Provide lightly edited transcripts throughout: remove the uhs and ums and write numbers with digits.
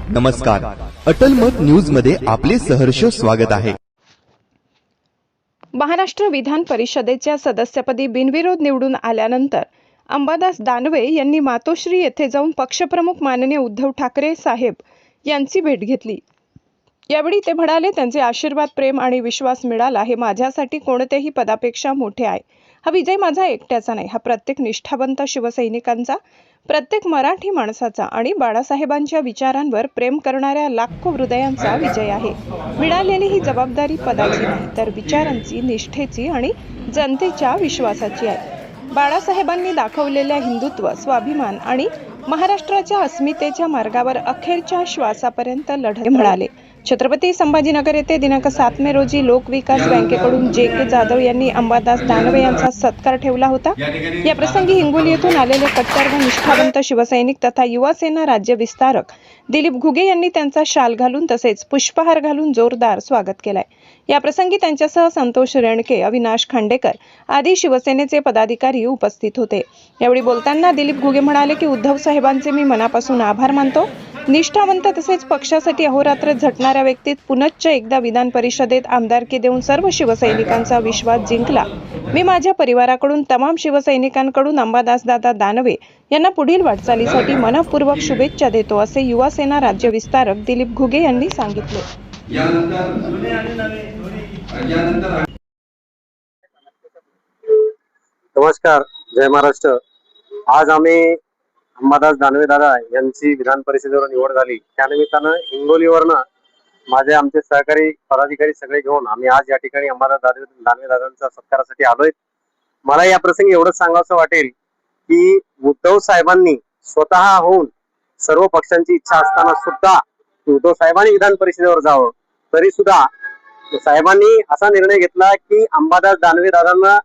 नमस्कार, अटल मत न्यूज मध्ये आपले सहर्ष स्वागत आहे। महाराष्ट्र विधान परिषदेच्या सदस्यपदी बिनविरोध निवडून आल्यानंतर अंबादास दानवे यांनी मातोश्री येथे जाऊन पक्षप्रमुख माननीय उद्धव ठाकरे साहेब यांची भेट घेतली। यावेळी ते म्हणाले, त्यांचे आशीर्वाद, प्रेम आणि विश्वास मिळाला हे माझ्यासाठी कोणत्याही पदापेक्षा मोठे आहे। हा विजय माझा एकट्याचा नाही, हा प्रत्येक निष्ठावंत शिवसैनिकांचा, प्रत्येक मराठी माणसाचा आणि बाळासाहेबांच्या विचारांवर प्रेम करणाऱ्या लाखो हृदयांचा विजय आहे। मिळालेली ही जबाबदारी पदाची नाही, तर विचारांची, निष्ठेची आणि जनतेच्या विश्वासाची आहे। बाळासाहेबांनी दाखवलेल्या हिंदुत्व, स्वाभिमान आणि महाराष्ट्राच्या अस्मितेच्या मार्गावर अखेरच्या श्वासापर्यंत लढत म्हणाले। छत्रपती संभाजीनगर येथे दिनांक 7 मे रोजी लोकविकास बँकेकडून JK जाधव यांनी अंबादास दानवे यांचा सत्कार ठेवला होता। या प्रसंगी हिंगोली येथून आलेले कट्टर व निष्ठावंत शिवसैनिक तथा युवा सेना राज्य विस्तारक दिलीप घुगे यांनी त्यांचा शाल घालून तसेच पुष्पहार घालून जोरदार स्वागत केले। या प्रसंगी त्यांच्यासह संतोष रेणके, अविनाश खांडेकर आदी शिवसेनेचे पदाधिकारी उपस्थित होते। यावेळी बोलताना दिलीप घुगे म्हणाले की उद्धव साहेबांचे मी मनापासून आभार मानतो। निष्ठावंत तसेच पक्षासाठी अहोरात्र झटणाऱ्या व्यक्तीत पुनश्च एकदा विधान परिषदेत आमदारकी देऊन सर्व शिवसैनिकांचा विश्वास जिंकला। मी माझ्या परिवाराकडून, तमाम शिवसैनिकांकडून अंबादास दादा दानवे यांना पुढील वाटचालीसाठी मनपूर्वक शुभेच्छा देतो, असे युवा सेना राज्य विस्तारक दिलीप घुगे यांनी सांगितले। नमस्कार, जय महाराष्ट्र। आज आम्ही अंबादास दानवे दादा यांची विधान परिषदेवर निवड झाली, त्यानिमित्तानं हिंगोलीवरनं आमचे सहकारी पदाधिकारी सगळे घेऊन आम्ही आज या ठिकाणी अंबादास दानवे दादांच्या सत्कारासाठी आलोय। मला या प्रसंगी एवढंच सांगावंसं वाटेल की उद्धव साहेबांनी स्वतः होऊन सर्व पक्षांची इच्छा असताना सुद्धा उद्धव साहेबांनी विधान परिषदेवर जावं, तरी सुद्धा साहेबांनी असा निर्णय घेतला की अंबादास दानवे दादांना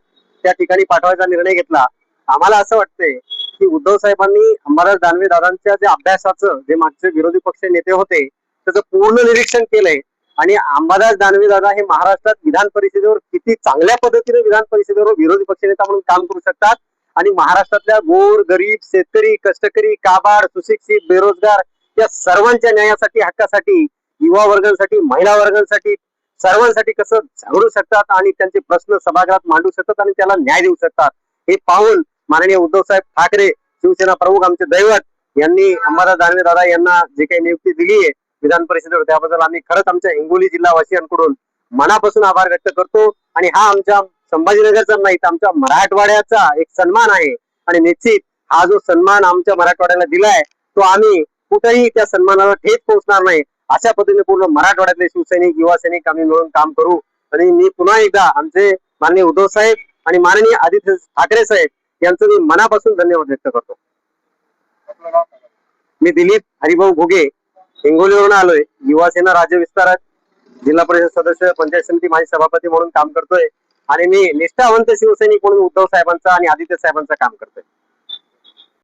त्या ठिकाणी पाठवायचा निर्णय घेतला। आम्हाला असं वाटतंय की उद्धव साहेबांनी अंबादास दानवे दादांच्या जे अभ्यासाचं, जे मागचे विरोधी पक्ष नेते होते त्याचं पूर्ण निरीक्षण केलंय आणि अंबादास दानवे दादा हे महाराष्ट्रात विधान परिषदेवर किती चांगल्या पद्धतीने विधान परिषदेवर विरोधी पक्षनेता म्हणून काम करू शकतात आणि महाराष्ट्रातल्या गोर, गरीब, शेतकरी, कष्टकरी, काबाड, सुशिक्षित, बेरोजगार या सर्वांच्या न्यायासाठी, हक्कासाठी, युवा वर्गांसाठी, महिला वर्गांसाठी, सर्वांसाठी कसं झगडू शकतात आणि त्यांचे प्रश्न सभागृहात मांडू शकतात आणि त्याला न्याय देऊ शकतात, हे पाहून माननीय उद्धव साहेब ठाकरे, शिवसेना प्रमुख, आमचे दैवत यांनी अंबादास दानवे दादा यांना जे काही नियुक्ती दिली आहे विधान परिषदेवर, त्याबद्दल आम्ही खरंच आमच्या हिंगोली जिल्हावासियांकडून मनापासून आभार व्यक्त करतो। आणि हा आमच्या संभाजीनगरचा नाही, आमच्या मराठवाड्याचा एक सन्मान आहे आणि निश्चित हा जो सन्मान आमच्या मराठवाड्याला दिलाय तो आम्ही कुठेही त्या सन्मानाला ठेच पोहोचणार नाही, अशा पद्धतीने पूर्ण मराठवाड्यातले शिवसैनिक, युवा सैनिक आम्ही मिळून काम करू। आणि मी पुन्हा एकदा आमचे माननीय उद्धव साहेब आणि माननीय आदित्य ठाकरे साहेब यांचं मी मनापासून धन्यवाद व्यक्त करतो। मी दिलीप हरिभाऊ घुगे, हिंगोलीवरून आलोय, युवा सेना राज्य विस्तारक, जिल्हा परिषद सदस्य, पंचायत समिती माजी सभापती म्हणून काम करतोय आणि मी निष्ठावंत शिवसैनिक म्हणून उद्धव साहेबांचा आणि आदित्य साहेबांचं काम करतोय।